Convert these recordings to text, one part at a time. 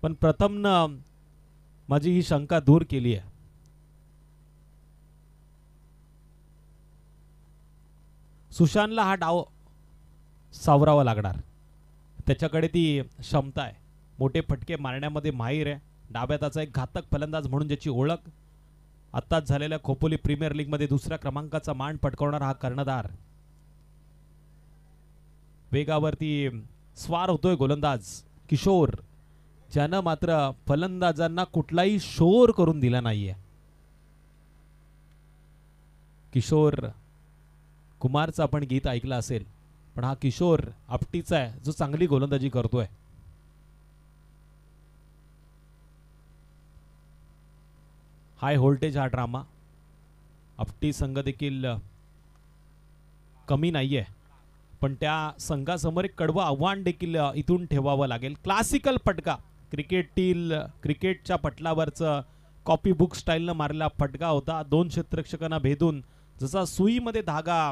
पण प्रथमनं माझी ही शंका दूर केली आहे. सुशांतला हा डाव सावरावा लागणार. त्याच्याकडे ती क्षमता आहे, मोठे फटके मारण्यामध्ये माहीर आहे. डाव्या हाताचा एक घातक फलंदाज म्हणून ज्याची ओळख. आत्ताच झालेल्या खोपोली प्रीमियर लीग मध्ये दुसऱ्या क्रमांकाचा मान पटकावणारा हा कर्णधार. वेगावरती स्वार होतोय गोलंदाज किशोर, ज्यानं मात्र फलंदाजांना कुठलाही शोर करून दिला नाहीये. किशोर कुमारचं आपण गीत ऐकलं असेल, पण हा किशोर आपटीचा आहे जो चांगली गोलंदाजी करतोय. हाय व्होल्टेज हा ड्रामा. आपटी संघ देखील कमी नाहीये, पण त्या संघासमोर एक कडवं आव्हान देखील इथून ठेवावं लागेल. क्लासिकल फटका, क्रिकेटच्या पटलावरचं कॉपी बुक स्टाईलनं मारलेला फटका होता. 2 क्षेत्ररक्षकांना भेदून, जसा सुईमध्ये धागा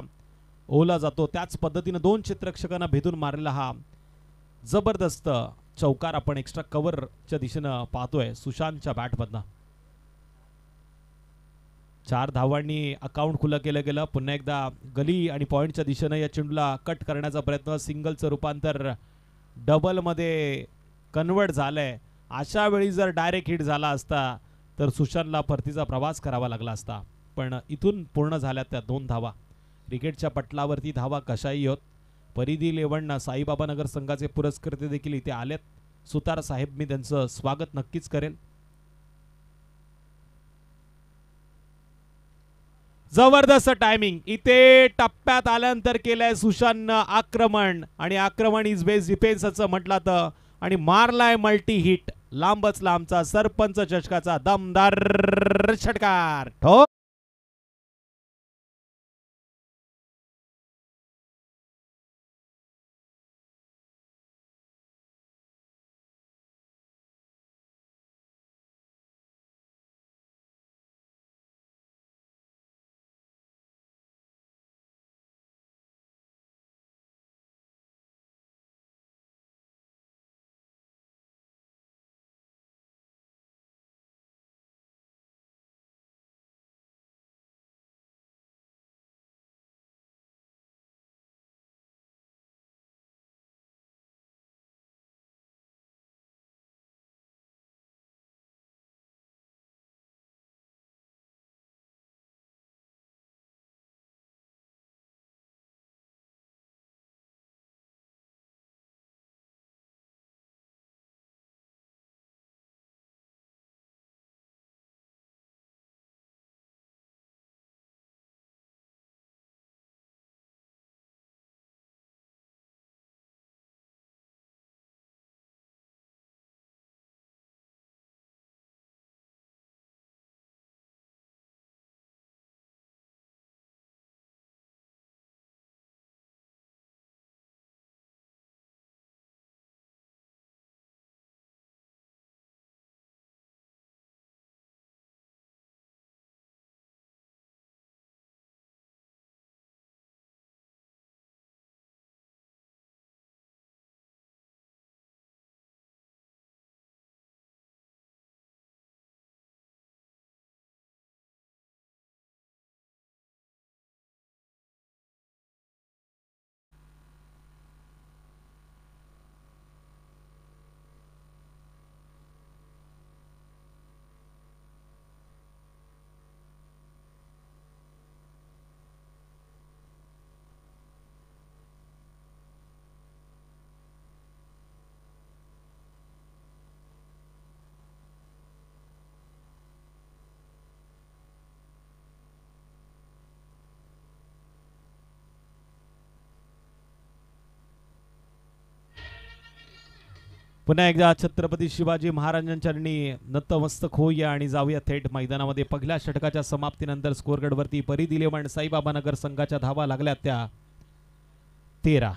ओला जातो त्याच पद्धतीनं 2 क्षेत्ररक्षकांना भेदून मारलेला हा जबरदस्त चौकार आपण एक्स्ट्रा कव्हरच्या दिशेनं पाहतोय सुशांतच्या बॅटमधनं. 4 धावांनी अकाउंट खुलं केलं गेलं. पुन्हा एकदा गली आणि पॉइंटच्या दिशेनं या चेंडूला कट करण्याचा प्रयत्न. सिंगलचं रूपांतर डबल मध्ये कन्वर्ट झालंय. अशा वेळी जर डायरेक्ट हिट झाला असता तर सुशांतला परतीचा प्रवास करावा लागला असता, पण इथून पूर्ण झाल्या त्या 2 धावा. क्रिकेटच्या पटलावरती धावा कशाही होत. परिधी 11 साईबाबा नगर संघाचे पुरस्कर्ते देखील इथे आलेत. सुतार साहेब, मी त्यांचं स्वागत नक्कीच करेल. जबरदस्त टायमिंग इथे टप्प्यात आल्यानंतर केलंय सुशांतनं आक्रमण, आणि आक्रमण इज बेस डिफेन्स असं म्हटलं तर, आणि मारलाय मल्टी हिट. लांबच लांबचा सरपंच चषकाचा दमदार षटकार. ठो पुन्हा एकदा छत्रपती शिवाजी महाराजांच्या चरणी नतमस्तक होऊया आणि जाऊया थेट मैदानामध्ये. पहिल्या षटकाच्या समाप्तीनंतर स्कोअरगडवरती परिधी 11 साईबाबा नगर संघाच्या धावा लागल्या त्या 13.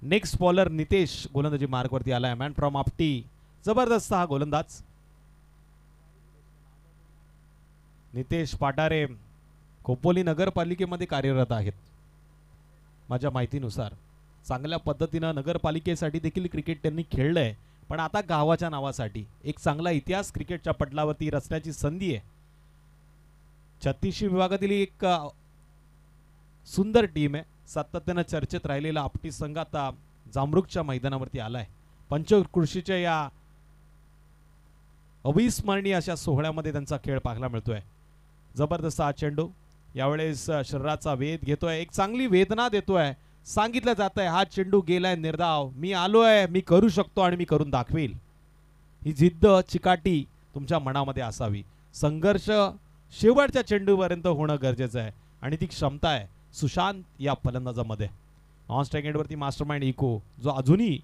नेक्स्ट बॉलर नितेश गोलंदाजी मार्कवरती आलाय. मॅन फ्रॉम आपटी. जबरदस्त हा गोलंदाज नितेश पाटारे खोपोली नगरपालिकेमध्ये कार्यरत आहेत माझ्या माहितीनुसार. चांगल्या पद्धतीनं नगरपालिकेसाठी देखील क्रिकेट त्यांनी खेळलंय, पण आता गावाच्या नावासाठी एक चांगला इतिहास क्रिकेटच्या पटलावरती रचण्याची संधी आहे. छत्तीसशे विभागातील एक सुंदर टीम आहे. सातत्यानं चर्चेत राहिलेला आपटी संघ आता जामरुकच्या मैदानावरती आलाय. पंचकृषीच्या या अविस्मरणीय अशा सोहळ्यामध्ये त्यांचा खेळ पाहायला मिळतोय. जबरदस्त हा चेंडू यावेळेस शरीराचा वेध घेतोय, एक चांगली वेदना देतोय. सांगितलं जात आहे हा चेंडू गेलाय निर्धाव, मी आलोय, मी करू शकतो आणि मी करून दाखवेल. ही जिद्द चिकाटी तुमच्या मनामध्ये असावी. संघर्ष शेवटच्या चेंडूपर्यंत होणं गरजेचं आहे आणि ती क्षमता आहे सुशांत या फलंदाजामध्ये. नॉन स्ट्राईक एंडवरती मास्टरमाइंड इको जो अजूनही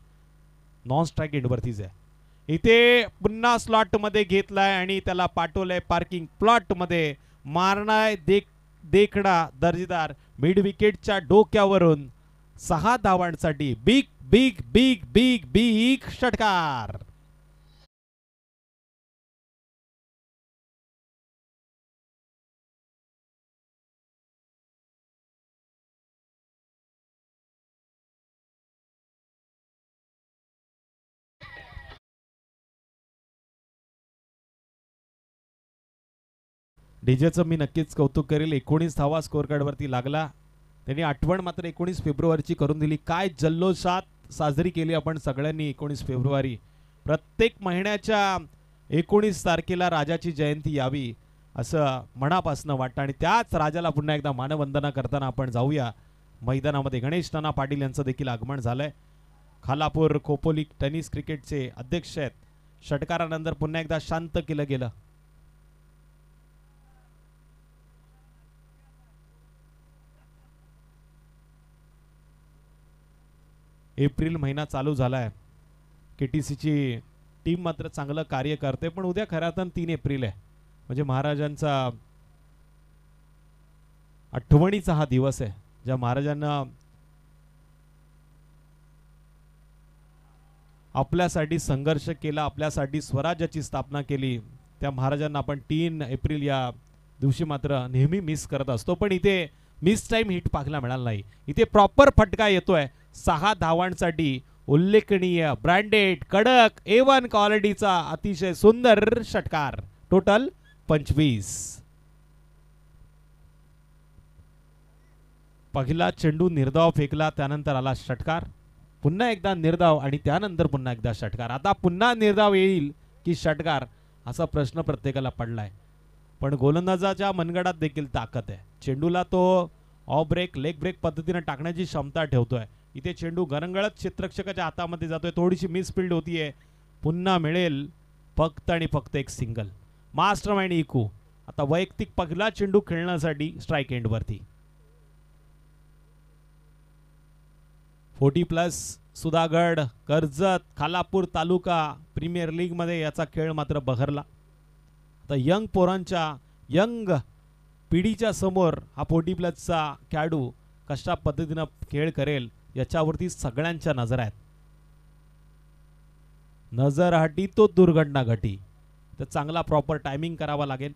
नॉन स्ट्राईक एंडवरतीच आहे. इथे पुन्हा स्लॉट मध्ये घेतलाय आणि त्याला पाठवलंय पार्किंग प्लॉट मध्ये. मारणाय देखणा दर्जेदार मिड विकेटच्या डोक्यावरून 6 धावांसाठी big big big big big षटकार. डीजेचं मी नक्कीच कौतुक करेल. 19 धावा स्कोअर कार्डवरती लागला. त्यांनी आठवण मात्र 19 फेब्रुवारीची करून दिली. काय जल्लोषात साजरी केली आपण सगळ्यांनी 19 फेब्रुवारी. प्रत्येक महिन्याच्या 19 तारखेला राजाची जयंती यावी असं मनापासून वाटतं आणि त्याच राजाला पुन्हा एकदा मानवंदना करताना आपण जाऊया मैदानामध्ये. गणेश नाना पाटील यांचं देखील आगमन झालंय. खालापूर खोपोली टेनिस क्रिकेटचे अध्यक्ष आहेत. षटकारानंतर पुन्हा एकदा शांत केलं गेलं. एप्रिल महिना चालू झालाय. केटीसीची टीम मात्र चांगलं कार्य करते, पण उद्या खऱ्यातून 3 एप्रिल आहे म्हणजे महाराजांचा आठवणीचा हा दिवस आहे. ज्या महाराजांना आपल्यासाठी संघर्ष केला, आपल्यासाठी स्वराज्याची स्थापना केली, त्या महाराजांना आपण 3 एप्रिल या दिवशी मात्र नेहमी मिस करत असतो. पण इथे मिस टाइम हिट पाहायला मिळाला नाही. इथे प्रॉपर फटका येतोय 6 धावांसाठी. उल्लेखनीय ब्रँडेड कडक A1 क्वालिटीचा अतिशय सुंदर षटकार. टोटल 25. पहिला चेंडू निर्धाव फेकला, त्यानंतर आला षटकार. पुन्हा एकदा निर्धाव आणि त्यानंतर पुन्हा एकदा षटकार. आता पुन्हा निर्धाव येईल की षटकार असा प्रश्न प्रत्येकाला पडलाय. पण गोलंदाजाच्या मनगडात देखील ताकद आहे. चेंडूला तो ऑफ ब्रेक लेग ब्रेक पद्धतीने टाकण्याची क्षमता ठेवतोय. इथे चेंडू गरंगळत क्षेत्ररक्षकाच्या हातामध्ये जातोय. थोडीशी मिसफिल्ड होतीये. पुन्हा मिळेल फक्त आणि फक्त एक सिंगल. मास्टरमाइंड इकू आता वैयक्तिक पहिला चेंडू खेळण्यासाठी स्ट्राईक एंड वरती. 40+ सुधागड कर्जत खालापूर तालुका प्रीमियर लीग मध्ये याचा खेळ मात्र बहरला. आता यंग पोरांच्या यंग पिढीच्या समोर हा 40+चा खेळाडू कशा पद्धतीनं खेळ करेल याच्यावरती सगळ्यांच्या नजर आहेत. नजर हटी तो दुर्घटना घटी. तर चांगला प्रॉपर टायमिंग करावा लागेल.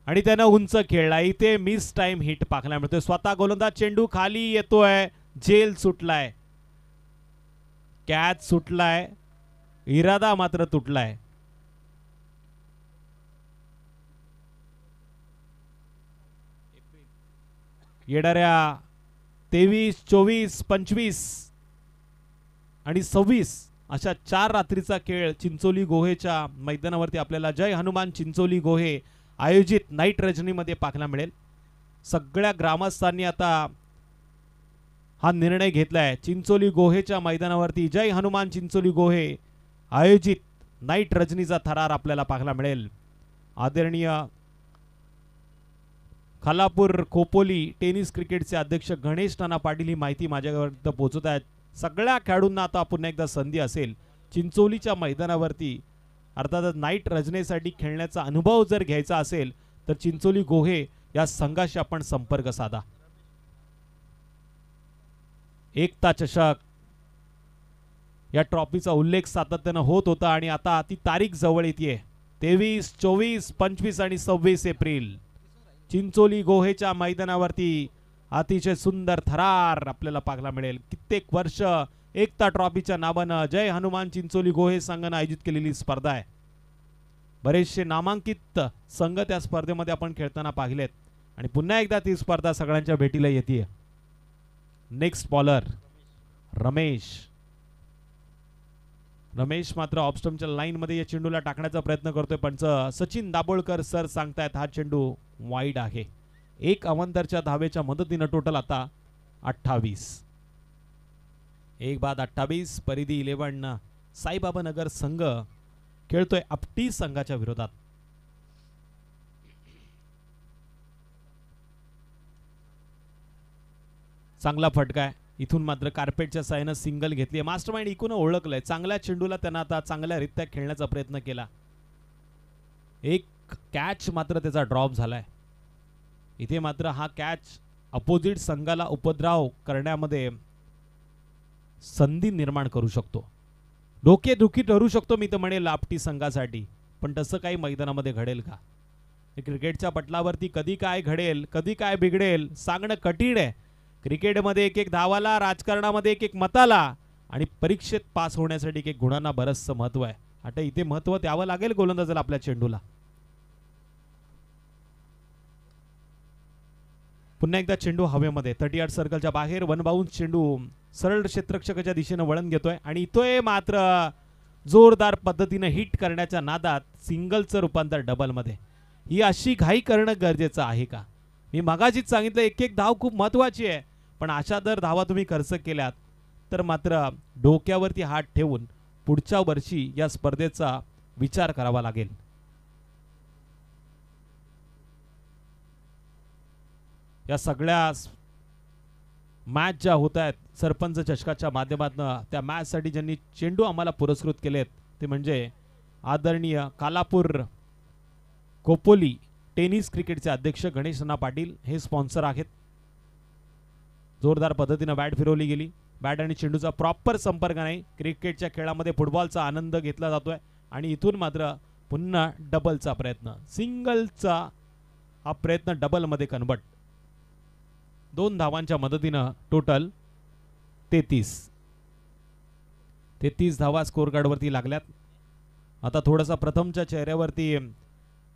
आणि त्यानं उंच खेळला. इथे मिस टाइम हिट पाहायला मिळतोय. स्वतः गोलंदाज चेंडू खाली येतोय. जेल सुटलाय, कॅच सुटलाय, इरादा मात्र तुटलाय. येणाऱ्या 23, 24, 25 आणि 26 अशा 4 रात्रीचा खेळ चिंचोली गोहेच्या मैदानावरती आपल्याला जय हनुमान चिंचोली गोहे आयोजित नाईट रजनीमध्ये पाहायला मिळेल. सगळ्या ग्रामस्थांनी आता हा निर्णय घेतलाय. चिंचोली गोहेच्या मैदानावरती जय हनुमान चिंचोली गोहे आयोजित नाईट रजनीचा थरार आपल्याला पाहायला मिळेल. आदरणीय खालापूर खोपोली टेनिस क्रिकेटचे अध्यक्ष गणेश नाना पाटील ही माहिती माझ्यापर्यंत पोहोचत आहेत. सगळ्या खेळाडूंना आता पुन्हा एकदा संधी असेल चिंचोलीच्या मैदानावरती अर्थातच नाईट रजनीसाठी खेळण्याचा अनुभव जर घ्यायचा असेल तर चिंचोली गोहे या संघाशी आपण संपर्क साधा. एकता चषक या ट्रॉफीचा उल्लेख सातत्याने होत होता आणि आता ती तारीख जवळ येते. 23, 24, 25 आणि 26 एप्रिल चिंचोली गोहेच्या मैदानावरती अतिशय सुंदर थरार आपल्याला पाहायला मिळेल. कित्येक वर्ष एकता ट्रॉफीच्या नावानं जय हनुमान चिंचोली गोहे संघानं आयोजित केलेली स्पर्धा आहे. बरेचसे नामांकित संघ त्या स्पर्धेमध्ये आपण खेळताना पाहिलेत आणि पुन्हा एकदा ती स्पर्धा सगळ्यांच्या भेटीला येते. Next bowler Ramesh. रमेश मात्र ऑफस्टम्पच्या लाईन मध्ये या चेंडूला टाकण्याचा प्रयत्न करतोय, पण सचिन दाभोळकर सर सांगतायत हा चेंडू वाईड आहे. एक अवंतरच्या धावेच्या मदतीनं टोटल आता 28. एक बाद 28. परिधी 11 साईबाबा नगर संघ खेळतोय आपटी संघाच्या विरोधात. चांगला फटका आहे. इथून मात्र कार्पेटच्या साहाय्यानं सिंगल घेतली. मास्टरमाइंड इकून ओळखलंय. चांगल्या चेंडूला त्यांना आता चांगल्या रीत्या खेळण्याचा प्रयत्न केला. एक कॅच मात्र त्याचा ड्रॉप झालाय. इथे मात्र हा कॅच अपोजिट संघाला उपद्रव करण्यामध्ये संधी निर्माण करू शकतो. डोकेदुखी ठरू शकतो मी तर म्हणेल आपटी संघासाठी, पण तसं काही मैदानामध्ये घडेल का? क्रिकेटच्या पटलावरती कधी काय घडेल, कधी काय बिघडेल सांगणं कठीण आहे. क्रिकेटमध्ये एक एक धावाला, राजकारणामध्ये एक एक मताला आणि परीक्षेत पास होण्यासाठी एक एक गुणांना बरंचसं महत्व आहे. आता इथे महत्व द्यावं लागेल गोलंदाजाला आपल्या चेंडूला. पुन्हा एकदा चेंडू हवेमध्ये 38 सर्कलच्या बाहेर. वन बाउन्स चेंडू सरळ क्षेत्ररक्षकाच्या दिशेने वळण घेतोय आणि इथोय मात्र जोरदार पद्धतीने हिट करण्याच्या नादात सिंगलचं रूपांतर डबल मध्ये. ही अशी घाई करणं गरजेचं आहे का? मी मगाशीच सांगितलं एक एक धाव खूप महत्वाची आहे, पण अशा जर धावा तुम्ही खर्च केल्यात तर मात्र डोक्यावरती हात ठेवून पुढच्या वर्षी या स्पर्धेचा विचार करावा लागेल. या सगळ्या मॅच ज्या होत आहेत सरपंच चषकाच्या माध्यमातून, त्या मॅच साठी ज्यांनी चेंडू आम्हाला पुरस्कृत केलेत ते म्हणजे आदरणीय कालापूर कोपोली टेनिस क्रिकेटचे अध्यक्ष गणेश नाना पाटील हे स्पॉन्सर आहेत. जोरदार पद्धतीने बॅट फिरवली गेली. बॅट आणि चेंडूचा प्रॉपर संपर्क नाही. क्रिकेटच्या खेळामध्ये फुटबॉलचा आनंद घेतला जातोय आणि इथून मात्र पुन्हा डबलचा प्रयत्न. सिंगलचा हा प्रयत्न डबल मध्ये कन्वर्ट. 2 धावांच्या मदतीनं टोटल 33 धावा स्कोर कार्ड वरती लागल्यात. आता थोडासा प्रथमच्या चेहऱ्यावरती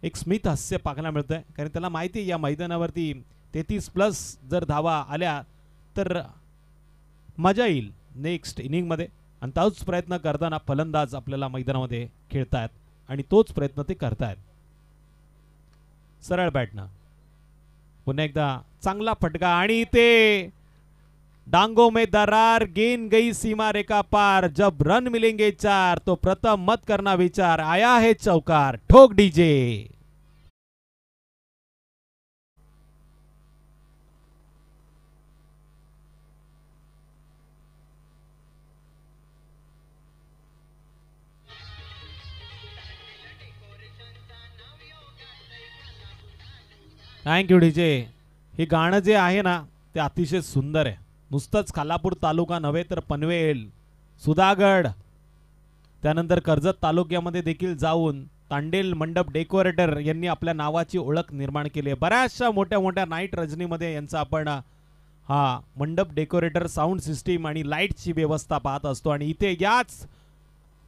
एक स्मित हास्य पाहायला मिळतंय, कारण त्याला माहिती आहे या मैदानावरती 33+ जर धावा आल्या तर मजा येईल नेक्स्ट इनिंग मध्ये. आणि तोच प्रयत्न करताना फलंदाज आपल्याला मैदानामध्ये खेळतायत आणि तोच प्रयत्न ते करतायत. सरळ बॅटनं पुन्हा एकदा चांगला फटका आणि ते डांगों में दरार, गेंद गई सीमा रेखा पार, जब रन मिलेंगे 4 तो प्रथम मत करना विचार, आया है चौकार, ठोक डीजे. Thank you DJ. हे गाणं जे आहे ना ते अतिशय सुंदर आहे. नुसतंच खालापूर तालुका नव्हे तर पनवेल, सुधागड, त्यानंतर कर्जत तालुक्यामध्ये देखील जाऊन तांडेल मंडप डेकोरेटर यांनी आपल्या नावाची ओळख निर्माण केली आहे. बऱ्याचशा मोठ्या मोठ्या नाईट रजनीमध्ये यांचा आपण हा मंडप डेकोरेटर, साऊंड सिस्टीम आणि लाईटची व्यवस्था पाहत असतो. आणि इथे याच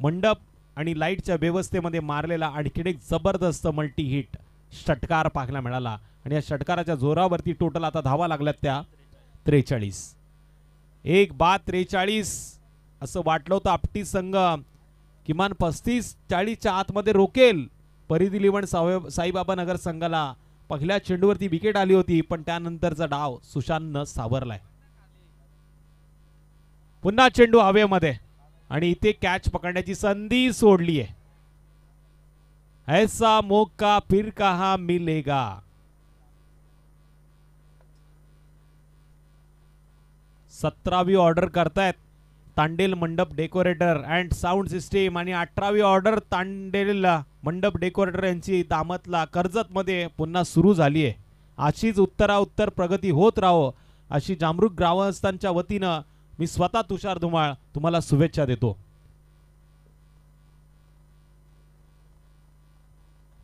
मंडप आणि लाईटच्या व्यवस्थेमध्ये मारलेला आणखीन एक जबरदस्त मल्टी हिट षटकार पाहायला मिळाला आणि या षटकाराच्या जोरावरती टोटल आता धावा लागल्यात त्या 43. 1 बाद 43. असं वाटलं होतं आपटी संघ किमान 35-40च्या आतमध्ये रोकेल. परिधी 11 साईबाबा नगर संघाला पहिल्या चेंडूवरती विकेट आली होती, पण त्यानंतरचा डाव सुशांतनं सावरलाय. पुन्हा चेंडू हवेमध्ये आणि इथे कॅच पकडण्याची संधी सोडली आहे. ऐसा मौका फिर कहां मिलेगा. सतरावी ऑर्डर करतायत तांडेल मंडप डेकोरेटर अँड साऊंड सिस्टीम आणि 18वी ऑर्डर तांडेल मंडप डेकोरेटर यांची दामतला कर्जत मध्ये पुन्हा सुरू झाली आहे. अशीच उत्तराउत्तर प्रगती होत राहो अशी जामरुक ग्रामस्थांच्या वतीनं मी स्वतः तुषार धुमाळ तुम्हाला शुभेच्छा देतो.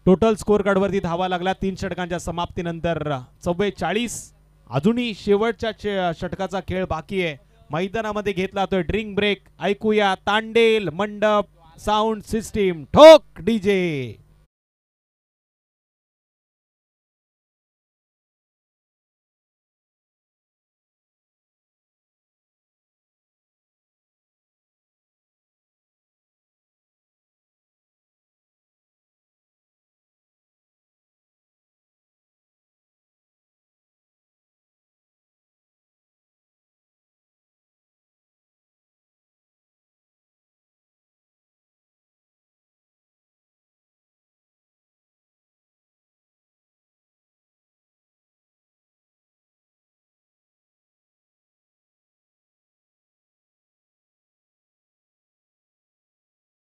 टोटल स्कोर कार्ड वरती धावा लागला 3 षटकांच्या समाप्तीनंतर 44. अजूनही शेवटच्या षटकाचा खेळ बाकी आहे. मैदानामध्ये घेतला तो ड्रिंक ब्रेक. ऐकूया तांडेल मंडप साऊंड सिस्टीम ठोक डीजे.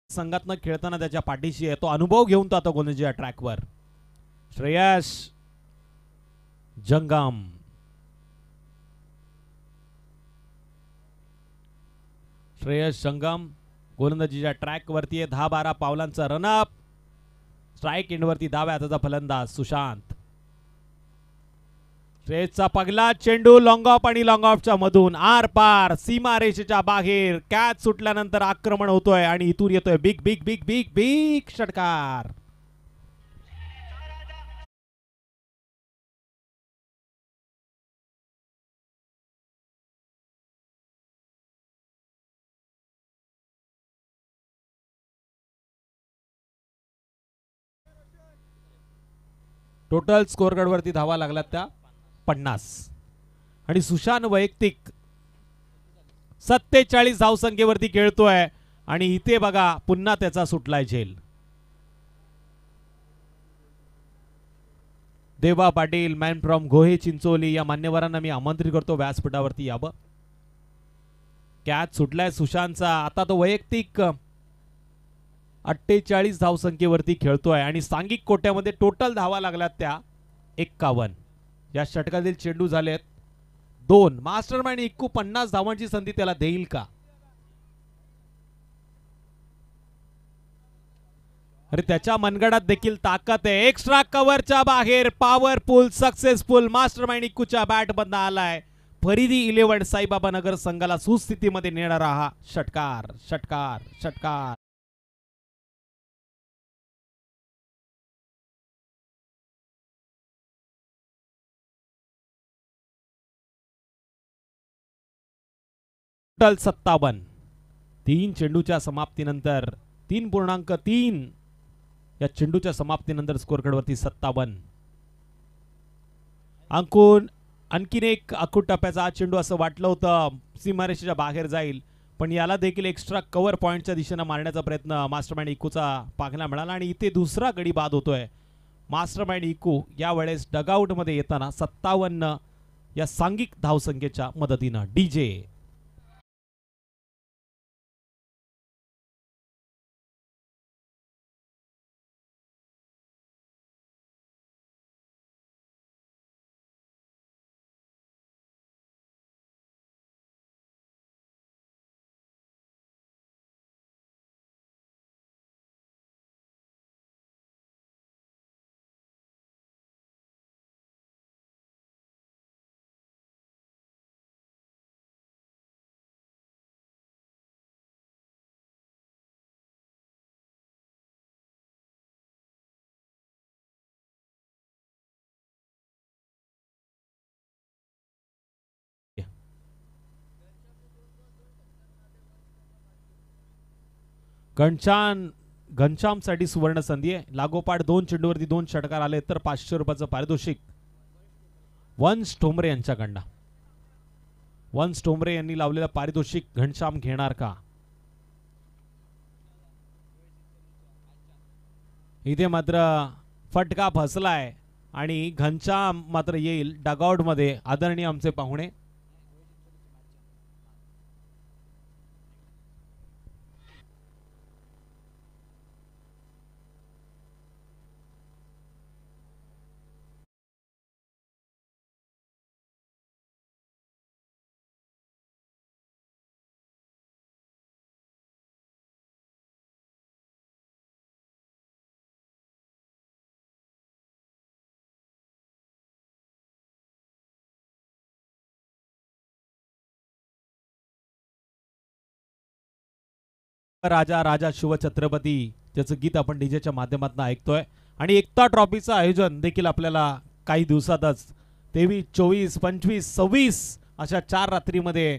संघातनं खेळताना त्याच्या पाठीशी आहे. तो अनुभव घेऊन तो आता गोलंदाजीच्या ट्रॅकवर. श्रेयस जंगम. श्रेयस जंगम गोलंदाजीच्या ट्रॅक वरती आहे. 10-12 पावलांचा रनअप. स्ट्राइक एंड वरती डाव्या हाताचा फलंदाज सुशांत. श्रेयसचा पगला चेंडू लॉंग ऑफ आणि लॉंग ऑफच्या मधून आर पार सीमा रेषेच्या बाहेर. कॅच सुटल्यानंतर आक्रमण होतोय आणि इथून येतोय big big big big big षटकार. टोटल स्कोअर वरती धावा लागल्यात त्या 50 आणि सुशांत वैयक्तिक 47 धावसंख्येवरती खेळतोय आणि इथे बघा पुन्हा त्याचा सुटलाय झेल. देवा पाटील मॅन फ्रॉम गोहे चिंचोली या मान्यवरांना मी आमंत्रित करतो व्यासपीठावरती यावं. कॅच सुटलाय सुशांतचा. आता तो वैयक्तिक 48 धावसंख्येवरती खेळतोय आणि सांघिक कोट्यामध्ये टोटल धावा लागल्यात त्या 51. या षटकातील चेंडू झालेत 2. मास्टरमाइंड इक्कू 50 धावांची संधी त्याला देईल का? अरे त्याच्या मनगडात देखील ताकद आहे. एक्स्ट्रा कव्हरच्या बाहेर पॉवरफुल सक्सेसफुल मास्टरमाइंड इक्कूच्या बॅट बंद आलाय. फरीदी 11 साईबाबा नगर संघाला सुस्थितीमध्ये नेणारा हा षटकार षटकार षटकार. टोटल 57. 3 चेंडूच्या समाप्तीनंतर 3.3 या चेंडूच्या समाप्तीनंतर स्कोअर कार्डवरती 57 अंकून. आणखीन एक अकूट टप्प्याचा चेंडू असं वाटलं होतं सीमारेषेच्या बाहेर जाईल, पण याला देखील एक्स्ट्रा कव्हर पॉइंटच्या दिशेने मारण्याचा प्रयत्न मास्टरमाइंड इकूचा पाहायला मिळाला आणि इथे दुसरा गडी बाद होतोय. मास्टरमाइंड इकू यावेळेस डगआउट मध्ये येताना 57 या सांघिक धावसंख्येच्या मदतीनं. डीजे घनश्याम साठी सुवर्ण संधी आहे. लागोपाठ 2 चेंडूवरती 2 षटकार आले तर 500 रुपयाचं पारितोषिक वंश ठोंबरे यांच्याकडनं. वंश ठोंबरे यांनी लावलेलं पारितोषिक घनश्याम घेणार का? इथे मात्र फटका फसलाय आणि घनश्याम मात्र येईल डगआउट मध्ये. आदरणीय आमचे पाहुणे राजा राजा शिवछत्रपती त्याचं गीत आपण डीजेच्या माध्यमातून ऐकतोय आणि एकता ट्रॉफीचं आयोजन देखील आपल्याला काही दिवसातच 23, 24, 25, 26 अशा 4 रात्रीमध्ये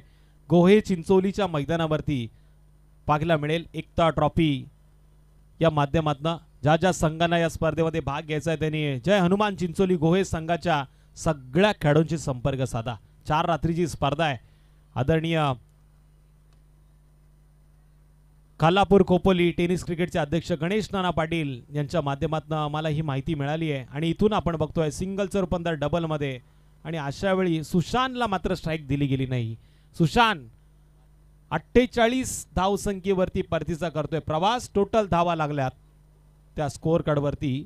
गोहे चिंचोलीच्या मैदानावरती पाहायला मिळेल. एकता ट्रॉफी या माध्यमातून ज्या ज्या संघांना या स्पर्धेमध्ये भाग घ्यायचा आहे त्यांनी जय हनुमान चिंचोली गोहे संघाच्या सगळ्या खेळाडूंशी संपर्क साधा. 4 रात्रीची स्पर्धा आहे. आदरणीय खालापूर खोपोली टेनिस क्रिकेटचे अध्यक्ष गणेश नाना पाटील यांच्या माध्यमातून आम्हाला ही माहिती मिळाली आहे आणि इथून आपण बघतोय सिंगलचं रूपांतर डबलमध्ये आणि अशा वेळी सुशांतला मात्र स्ट्राईक दिली गेली नाही. सुशांत 48 धावसंख्येवरती परतीचा करतोय. प्रवास टोटल धावा लागल्यात त्या स्कोअर कार्डवरती.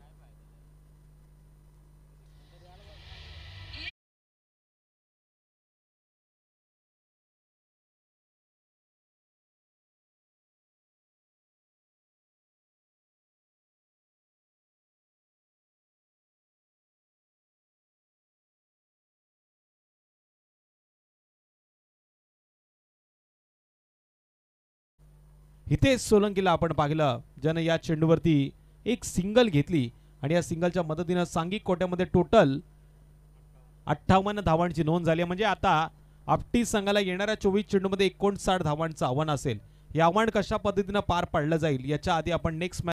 हितेश सोलंकीला आपण पाहिलं ज्याने या चेंडूवरती एक सिंगल घेतली आणि या सिंगलच्या मदतीने सांघिक कोट्यामध्ये टोटल 58 धावांची नोंद झाली. म्हणजे आता आपटी संघाला येणाऱ्या 24 चेंडूमध्ये 59 धावांचं आव्हान असेल. हे आव्हान कशा पद्धतीने पार पाडलं जाईल याच्या आधी आपण नेक्स्ट